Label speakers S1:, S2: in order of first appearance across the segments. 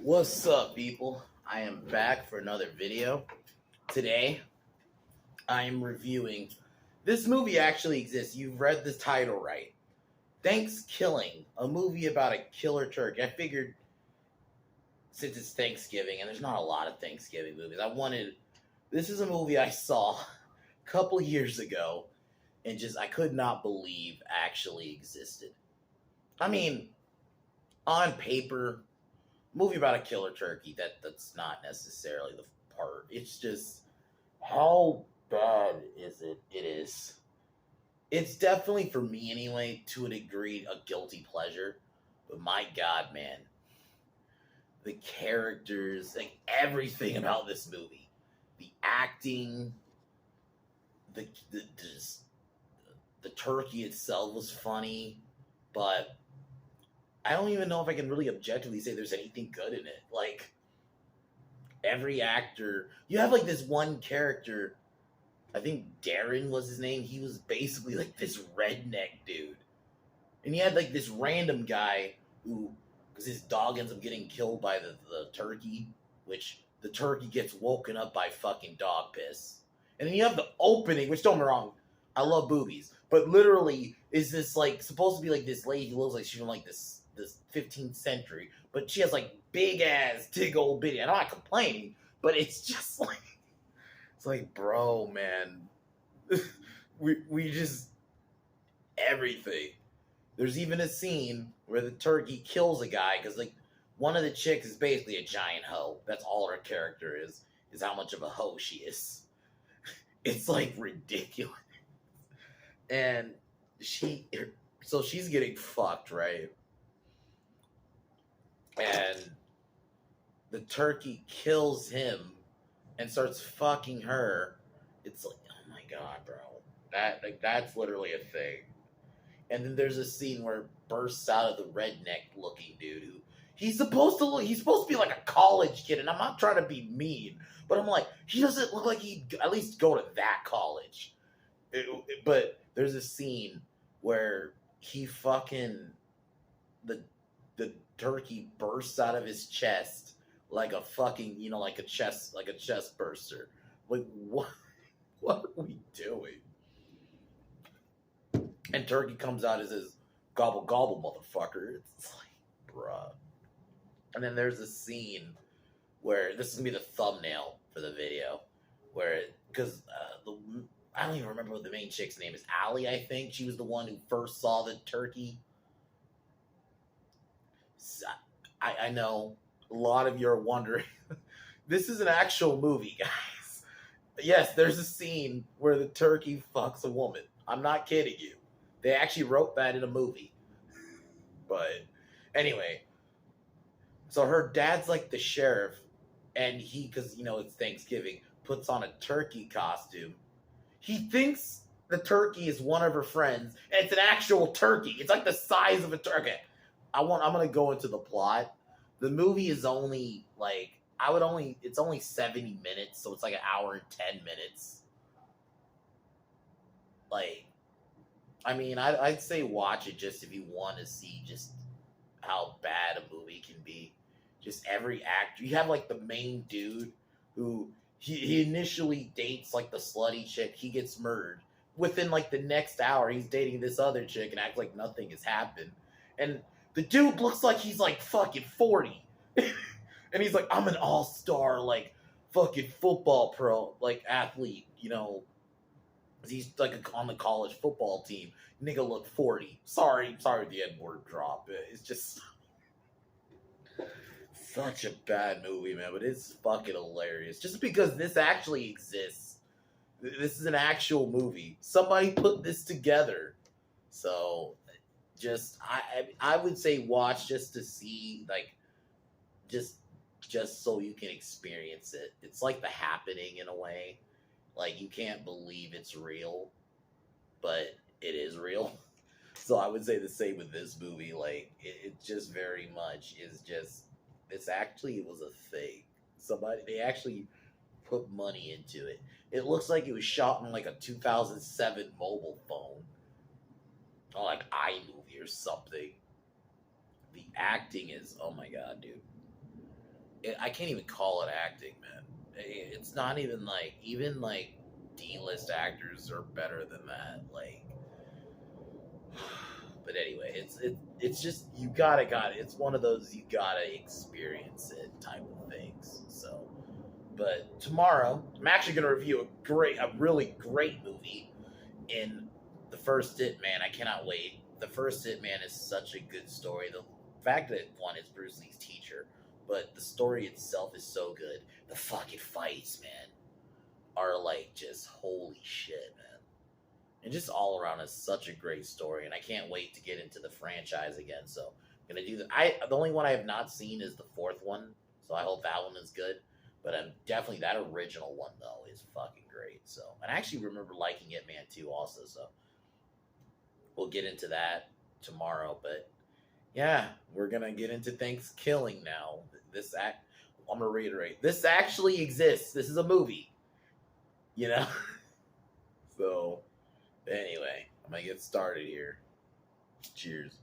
S1: What's up, people? I am back for another video. Today, I am reviewing. This movie actually exists. You've read the title right. Thankskilling, a movie about a killer turkey. I figured since it's Thanksgiving, and there's not a lot of Thanksgiving movies, This is a movie I saw a couple years ago, and I could not believe actually existed. I mean, on paper, movie about a killer turkey, that's not necessarily the part. It's just how bad is it? It is. It's definitely, for me anyway, to a degree, a guilty pleasure. But my God, man, the characters, like everything about this movie, the acting, just the turkey itself was funny, but I don't even know if I can really objectively say there's anything good in it. Like, every actor, you have like this one character, I think Darren was his name. He was basically like this redneck dude. And he had like this random guy who, because his dog ends up getting killed by the turkey, which the turkey gets woken up by fucking dog piss. And then you have the opening, which, don't get me wrong, I love boobies, but literally is this like supposed to be like this lady who looks like she's from like this 15th century, but she has like big ass, big old bitty. And I'm not complaining, but it's just like, it's like, bro, man, we just everything. There's even a scene where the turkey kills a guy because like one of the chicks is basically a giant hoe. That's all her character is how much of a hoe she is. It's like ridiculous. And so she's getting fucked, right? And the turkey kills him and starts fucking her. It's like, oh my God, bro. That's literally a thing. And then there's a scene where it bursts out of the redneck looking dude who he's supposed to be like a college kid, and I'm not trying to be mean, but I'm like, he doesn't look like he'd at least go to that college. But there's a scene where he fucking the turkey bursts out of his chest like a fucking, like a chest burster. Like, what are we doing? And turkey comes out as his gobble gobble motherfucker. It's like, bruh. And then there's a scene where this is gonna be the thumbnail for the video, where because I don't even remember what the main chick's name is. Allie, I think she was the one who first saw the turkey. I know a lot of you are wondering. This is an actual movie, guys. Yes, there's a scene where the turkey fucks a woman. I'm not kidding you. They actually wrote that in a movie. But anyway, so her dad's like the sheriff, and he, because it's Thanksgiving, puts on a turkey costume. He thinks the turkey is one of her friends, and it's an actual turkey. It's like the size of a turkey. I'm gonna go into the plot. The movie is only like it's only 70 minutes, so it's like an hour and 10 minutes. Like, I mean, I'd say watch it just if you want to see just how bad a movie can be. Just every actor. You have like the main dude who he initially dates like the slutty chick. He gets murdered. Within like the next hour, he's dating this other chick and acts like nothing has happened. And the dude looks like he's like fucking 40. And he's like, I'm an all-star, like, fucking football pro, like, athlete, He's like on the college football team. Nigga look 40. Sorry the N-word drop. It's just such a bad movie, man, but it's fucking hilarious. Just because this actually exists. This is an actual movie. Somebody put this together. So I would say watch just to see, like, just so you can experience it. It's like The Happening in a way. Like, you can't believe it's real, but it is real. So I would say the same with this movie. Like, it just very much is just, it was a thing. They actually put money into it. It looks like it was shot on like a 2007 mobile phone. Or like iMovie or something. The acting is, oh my God, dude. I can't even call it acting, man. It's not even like D-list actors are better than that. Like, but anyway, it's just you gotta it's one of those you gotta experience it type of things. So, but tomorrow I'm actually gonna review a really great movie in the first It Man. I cannot wait. The first It Man is such a good story. The fact that one is Bruce Lee's teacher, but the story itself is so good. The fucking fights, man, are like just holy shit, man. And just all around is such a great story, and I can't wait to get into the franchise again. So I'm gonna do that. The only one I have not seen is the fourth one, so I hope that one is good. But I'm definitely that original one though is fucking great. So, and I actually remember liking It Man 2 also. So we'll get into that tomorrow. But yeah, we're gonna get into Thankskilling now. I'm gonna reiterate. This actually exists. This is a movie. You know. So anyway, I'm gonna get started here. Cheers.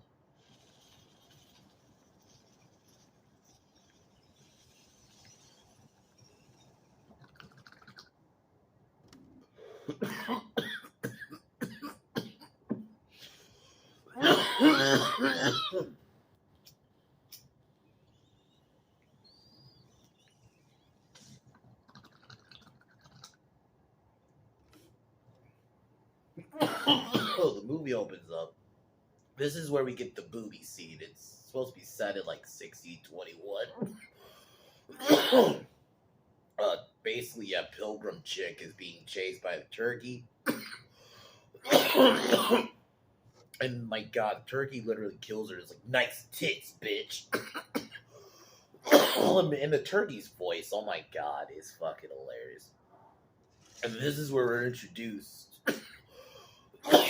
S1: The movie opens up. This is where we get the booby scene. It's supposed to be set at like 6021. Basically, a pilgrim chick is being chased by the turkey. And my god, the turkey literally kills her. It's like, nice tits, bitch. And the turkey's voice, oh my god, is fucking hilarious. And this is where we're introduced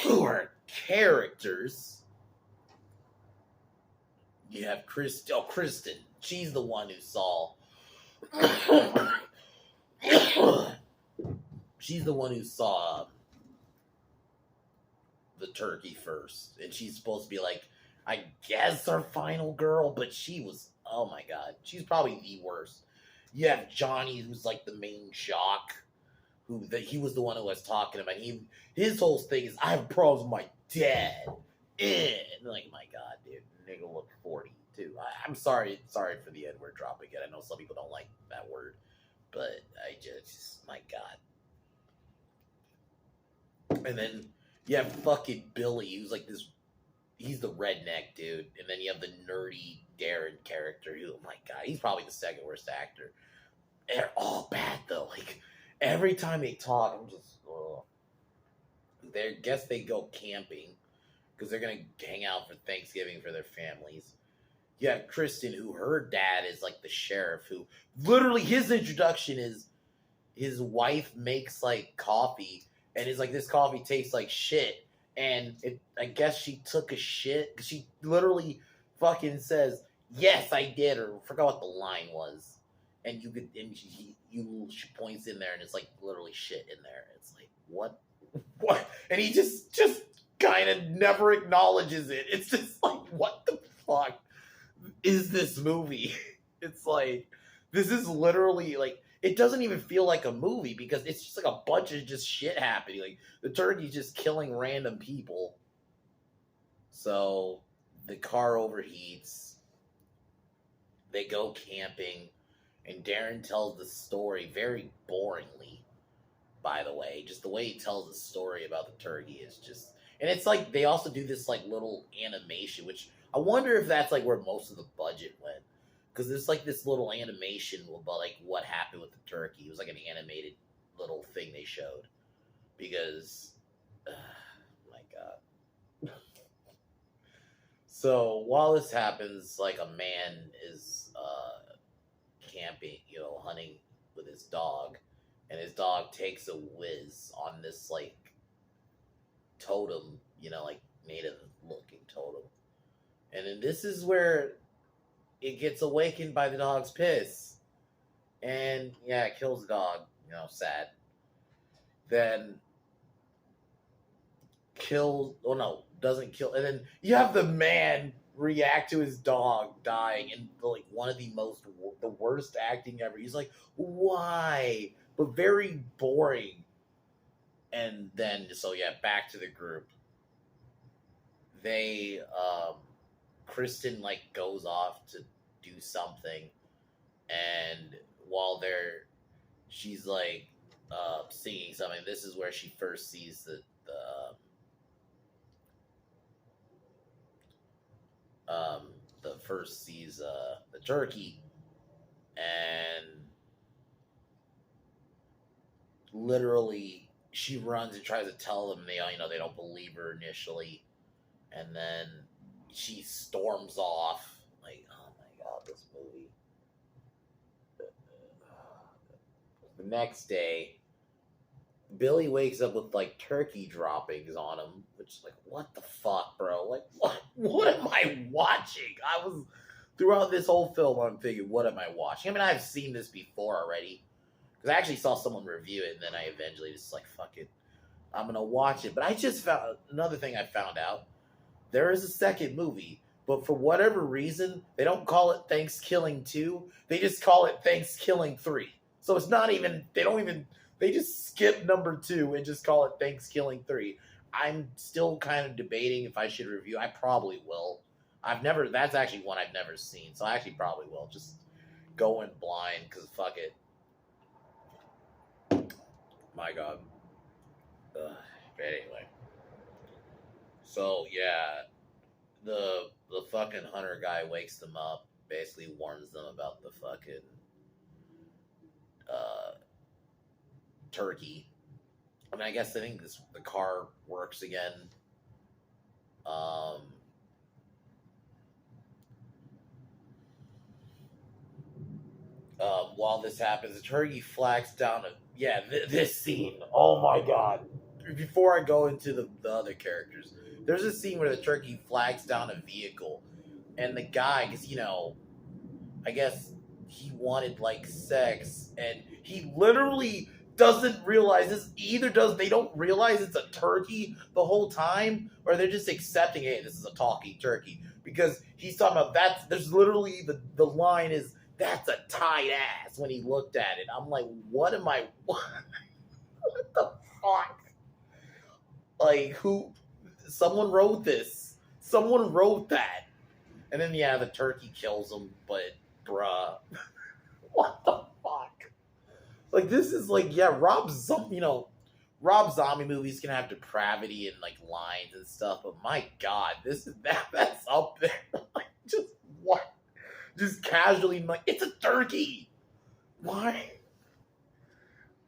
S1: to our characters. You have Kristen. She's the one who saw. She's the one who saw the turkey first, and she's supposed to be like, I guess our final girl, but she was, oh my god, she's probably the worst. You have Johnny, who's like the main jock, he was the one who was talking about. His whole thing is, I have problems with my dad. And like, my god, dude, nigga looked 40 too. I'm sorry for the N-word drop again. I know some people don't like that word, but I just, my god. And then you have fucking Billy, who's like this. He's the redneck dude, and then you have the nerdy Darren character. Who, oh my god, he's probably the second worst actor. They're all bad though. Like every time they talk, I'm just. Guess they go camping because they're gonna hang out for Thanksgiving for their families. You have Kristen, who her dad is like the sheriff. Who literally his introduction is his wife makes like coffee. And it's like, this coffee tastes like shit. And I guess she took a shit. She literally fucking says, yes, I did. Or I forgot what the line was. And she points in there and it's like literally shit in there. It's like, what? And he just kind of never acknowledges it. It's just like, what the fuck is this movie? It's like, this is literally like, it doesn't even feel like a movie because it's just like a bunch of just shit happening. Like the turkey's just killing random people. So the car overheats. They go camping, and Darren tells the story very boringly. By the way, just the way he tells the story about the turkey is just, and it's like they also do this like little animation, which I wonder if that's like where most of the budget went. Because there's like this little animation about like what happened with the turkey. It was like an animated little thing they showed. Because, my god. So while this happens, like a man is camping, hunting with his dog. And his dog takes a whiz on this like totem, like native looking totem. And then this is where it gets awakened by the dog's piss. And yeah, it kills the dog. Sad. Then doesn't kill. And then you have the man react to his dog dying and like one of the worst acting ever. He's like, why? But very boring. And then so yeah, back to the group. They Kristen like goes off to do something, and while she's like singing something. This is where she first sees the first sees the turkey, and literally she runs and tries to tell them. They don't believe her initially, and then she storms off. Like, oh my god, this movie. The next day, Billy wakes up with like turkey droppings on him, which is like, what the fuck, bro? Like, what am I watching? I was throughout this whole film, I'm thinking, what am I watching? I mean, I've seen this before already because I actually saw someone review it, and then I eventually just like, fuck it, I'm gonna watch it. But I just found another thing I found out: there is a second movie, but for whatever reason, they don't call it Thankskilling 2. They just call it Thankskilling 3. So it's not even. They just skip number 2 and just call it Thankskilling 3. I'm still kind of debating if I should review. I probably will. That's actually one I've never seen, so I actually probably will. Just go in blind, because fuck it. My god. Ugh. But anyway. So, yeah. The fucking hunter guy wakes them up, basically warns them about the fucking turkey. I mean, I think the car works again. While this happens, the turkey flags down this scene. Oh my god. Before I go into the other characters, there's a scene where the turkey flags down a vehicle, and the guy, because, I guess he wanted, like, sex, and he literally doesn't realize this. They don't realize it's a turkey the whole time, or they're just accepting, hey, this is a talking turkey, because he's talking about there's literally the line is, that's a tight ass, when he looked at it. I'm like, what the fuck? Like, someone wrote this. Someone wrote that. And then, yeah, the turkey kills him, but, bruh. What the fuck? Like, this is like, yeah, Rob Zombie movies can have depravity and, like, lines and stuff, but my god, that's up there. Like, just, what? Just casually, like, it's a turkey! Why?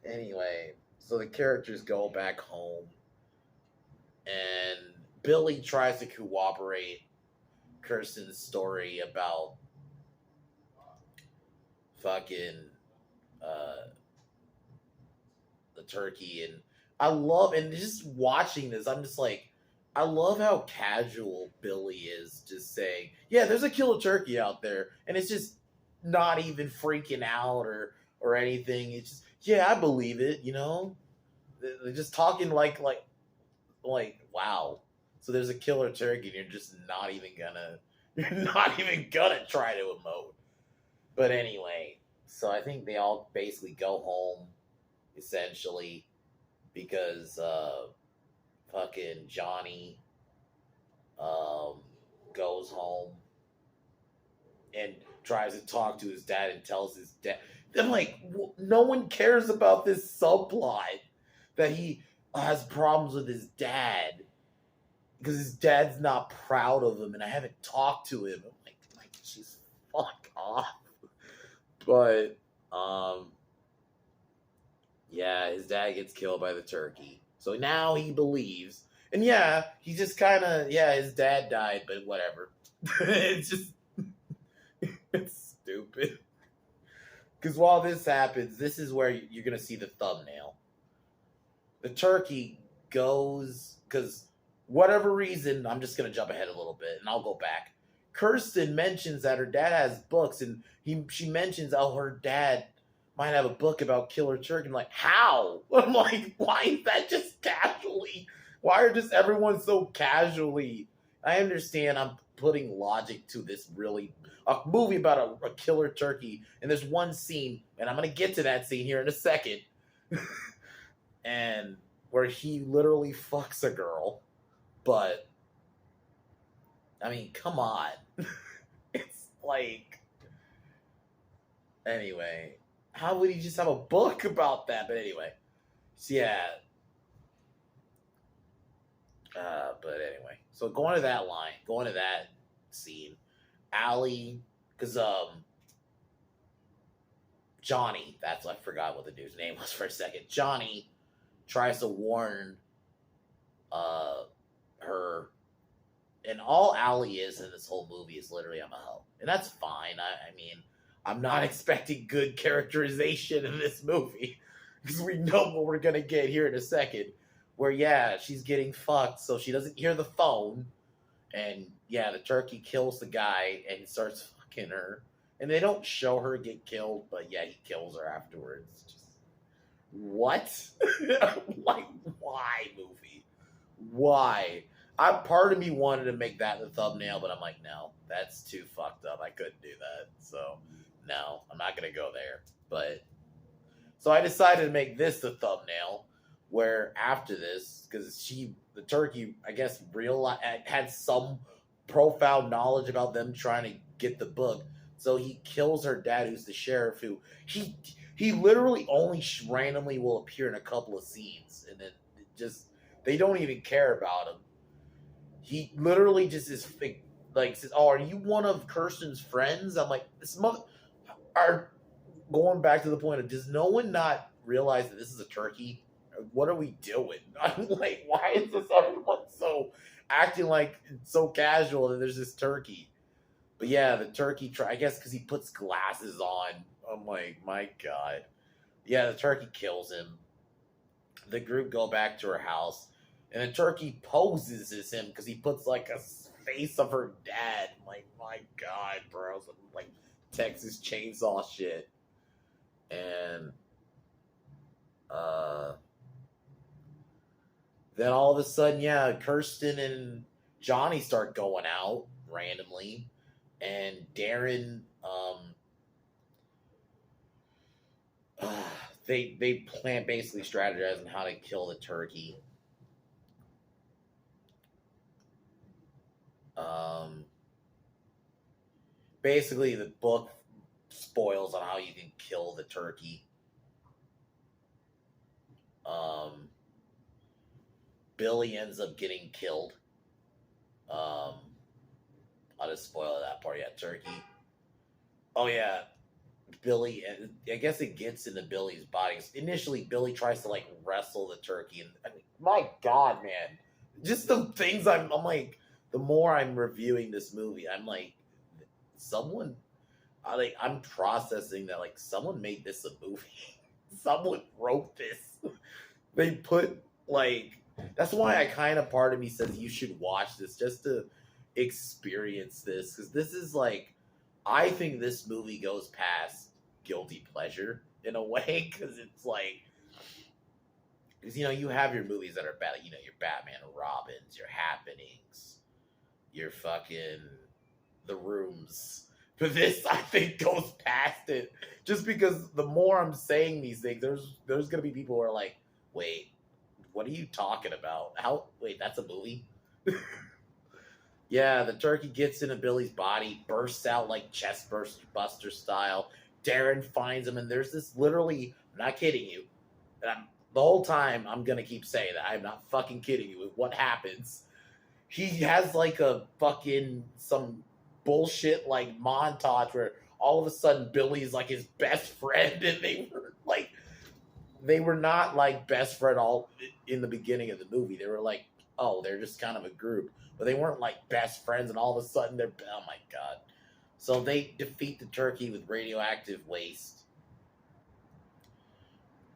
S1: Anyway, so the characters go back home, and Billy tries to corroborate Kirsten's story about fucking the turkey. And and just watching this, I'm just like, I love how casual Billy is, just saying, yeah, there's a killer turkey out there, and it's just not even freaking out or anything. It's just, yeah, I believe it, They're just talking like wow. So there's a killer turkey, and you're just not even gonna try to emote. But anyway, so I think they all basically go home, essentially, because fucking Johnny goes home and tries to talk to his dad and tells his dad. I'm like, no one cares about this subplot that he has problems with his dad because his dad's not proud of him, and I haven't talked to him. I'm like, just fuck off. But yeah, his dad gets killed by the turkey, so now he believes, and yeah, he just kind of, his dad died, but whatever. It's just it's stupid. Because while this happens, this is where you're gonna see the thumbnail. The turkey goes, because whatever reason, I'm just going to jump ahead a little bit, and I'll go back. Kirsten mentions that her dad has books, and she mentions, her dad might have a book about killer turkey. I'm like, how? I'm like, why is that just casually? Why are just everyone so casually? I understand I'm putting logic to this a movie about a killer turkey. And there's one scene, and I'm gonna get to that scene here in a second, and where he literally fucks a girl. But I mean, come on, it's like anyway. How would he just have a book about that? But anyway, so yeah. But anyway, so going to that scene, Allie, because Johnny, I forgot what the dude's name was for a second. Johnny tries to warn her, and all Allie is in this whole movie is literally I'm a hoe, and that's fine. I mean, I'm not expecting good characterization in this movie because we know what we're gonna get here in a second. Where, yeah, she's getting fucked, so she doesn't hear the phone. And, yeah, the turkey kills the guy and starts fucking her. And they don't show her get killed, but, yeah, he kills her afterwards. Just, what? Like, why, movie? Why? Part of me wanted to make that the thumbnail, but I'm like, no, that's too fucked up. I couldn't do that. So, no, I'm not going to go there. But, so I decided to make this the thumbnail. Where after this, because the turkey, I guess, had some profound knowledge about them trying to get the book, so he kills her dad, who's the sheriff. Who he literally only randomly will appear in a couple of scenes, and then they don't even care about him. He literally just is like says, "Oh, are you one of Kirsten's friends?" I'm like, this mother are going back to the point of, does no one not realize that this is a turkey? What are we doing? I'm like, why is this everyone so acting like it's so casual that there's this turkey? But yeah, the turkey, I guess because he puts glasses on. I'm like, my God. Yeah, the turkey kills him. The group go back to her house, and the turkey poses as him because he puts like a face of her dad. I'm like, my God, bro. Some, like Texas Chainsaw shit. And, then all of a sudden, yeah, Kirsten and Johnny start going out randomly, and Darren, they plan basically strategizing how to kill the turkey. Basically, the book spoils on how you can kill the turkey. Billy ends up getting killed. I'll just spoil that part. Yeah, turkey. Oh yeah, Billy. I guess it gets into Billy's body. Initially, Billy tries to like wrestle the turkey, and I mean, my God, man, just the things I'm like. The more I'm reviewing this movie, I'm like, I'm processing that like someone made this a movie. Someone wrote this. They put like. That's why I kind of, part of me says you should watch this just to experience this. Because this is like, I think this movie goes past guilty pleasure in a way. Because it's like, because, you have your movies that are bad. Your Batman and Robins, your Happenings, your fucking The Rooms. But this, I think, goes past it. Just because the more I'm saying these things, there's going to be people who are like, wait, what are you talking about? Wait, that's a movie? Yeah, the turkey gets into Billy's body, bursts out like chest buster style. Darren finds him, and there's this literally, I'm not kidding you. And the whole time, I'm going to keep saying that. I'm not fucking kidding you with what happens. He has like a fucking, some bullshit like montage where all of a sudden Billy's like his best friend, and they were not like best friend all in the beginning of the movie. They were like, oh, they're just kind of a group. But they weren't like best friends, and all of a sudden they're, oh my God. So they defeat the turkey with radioactive waste.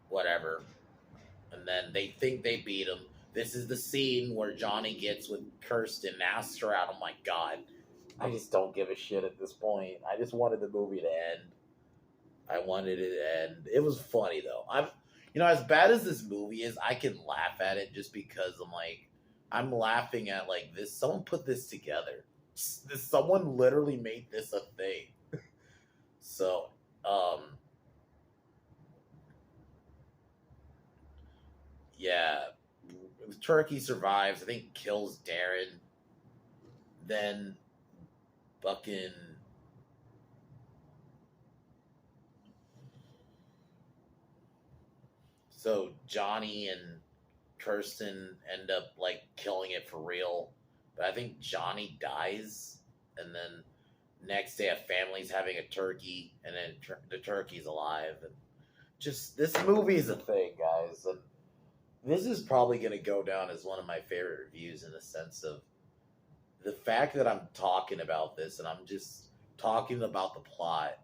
S1: Whatever. And then they think they beat him. This is the scene where Johnny gets with Kirsten and asks her out. Oh my God. I just don't give a shit at this point. I just wanted the movie to end. I wanted it to end. It was funny though. As bad as this movie is, I can laugh at it just because I'm laughing at like this. Someone put this together. Someone literally made this a thing. So, yeah, Turkey survives. I think kills Darren. Then fucking so Johnny and Kirsten end up like killing it for real. But I think Johnny dies, and then next day a family's having a turkey, and then the turkey's alive. And just this movie is a thing, guys. And this is probably going to go down as one of my favorite reviews in the sense of the fact that I'm talking about this and I'm just talking about the plot.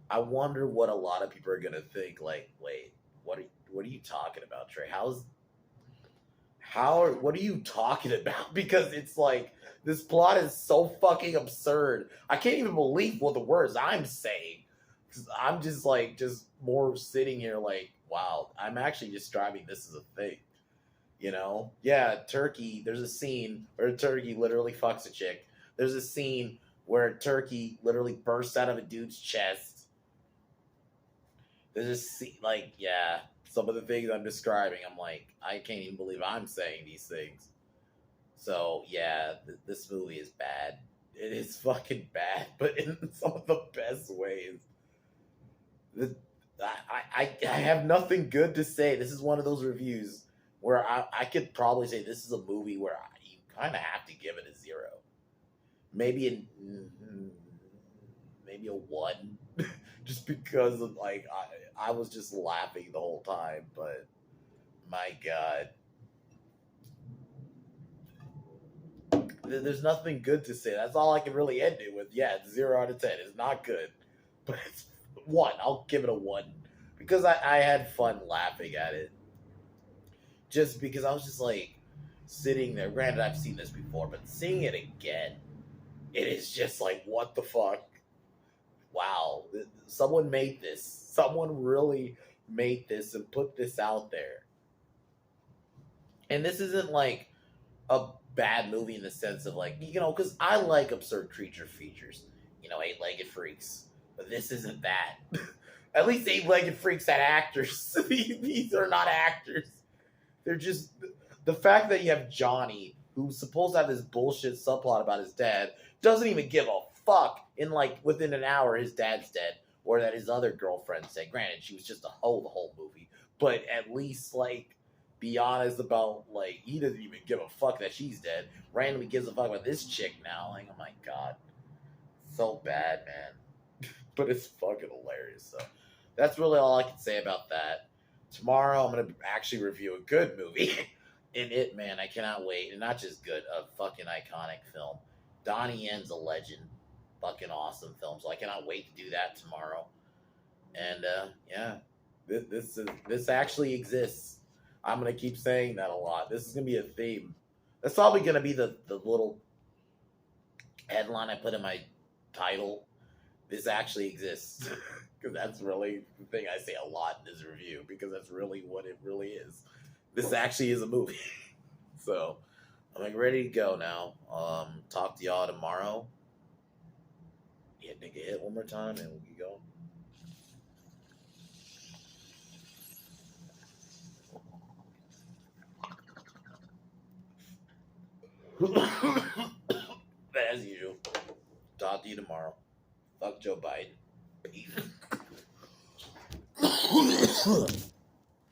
S1: I wonder what a lot of people are going to think. Like, wait, what are you talking about, Trey? What are you talking about? Because it's like this plot is so fucking absurd. I can't even believe what the words I'm saying. I'm just like just more sitting here like, wow, I'm actually describing this as a thing. You know? Yeah, Turkey, there's a scene where a turkey literally fucks a chick. There's a scene where a turkey literally bursts out of a dude's chest. There's a scene, like, yeah, some of the things I'm describing, I'm like, I can't even believe I'm saying these things. So, yeah, this movie is bad. It is fucking bad, but in some of the best ways. The, I have nothing good to say. This is one of those reviews where I could probably say this is a movie where you kind of have to give it a 0. Maybe maybe a 1. Just because of, like, I was just laughing the whole time. But, my God. There's nothing good to say. That's all I can really end it with. Yeah, it's 0 out of 10. It's not good. But it's 1. I'll give it a 1. Because I had fun laughing at it. Just because I was just like sitting there. Granted, I've seen this before, but seeing it again, it is just like, what the fuck? Wow. Someone made this. Someone really made this and put this out there. And this isn't like a bad movie in the sense of like, you know, because I like absurd creature features, you know, 8-legged freaks, but this isn't that. At least 8-legged freaks had actors. These are not actors. They're just the fact that you have Johnny, who's supposed to have this bullshit subplot about his dad, doesn't even give a fuck. In like within an hour, his dad's dead, or that his other girlfriend said. Granted, she was just a hoe the whole movie, but at least like be honest about like he doesn't even give a fuck that she's dead. Randomly gives a fuck about this chick now. Like, oh my God, so bad, man. But it's fucking hilarious. So that's really all I can say about that. Tomorrow I'm gonna actually review a good movie. In it, man, I cannot wait. And not just good, a fucking iconic film. Donnie Yen's a legend. Fucking awesome film. So I cannot wait to do that tomorrow. And yeah, this actually exists. I'm gonna keep saying that a lot. This is gonna be a theme. That's probably gonna be the little headline I put in my title. This actually exists. Because that's really the thing I say a lot in this review. Because that's really what it really is. This actually is a movie. So I'm like ready to go now. Talk to y'all tomorrow. Yeah, nigga, hit one more time and we go. As usual. Talk to you tomorrow. Fuck Joe Biden. Peace.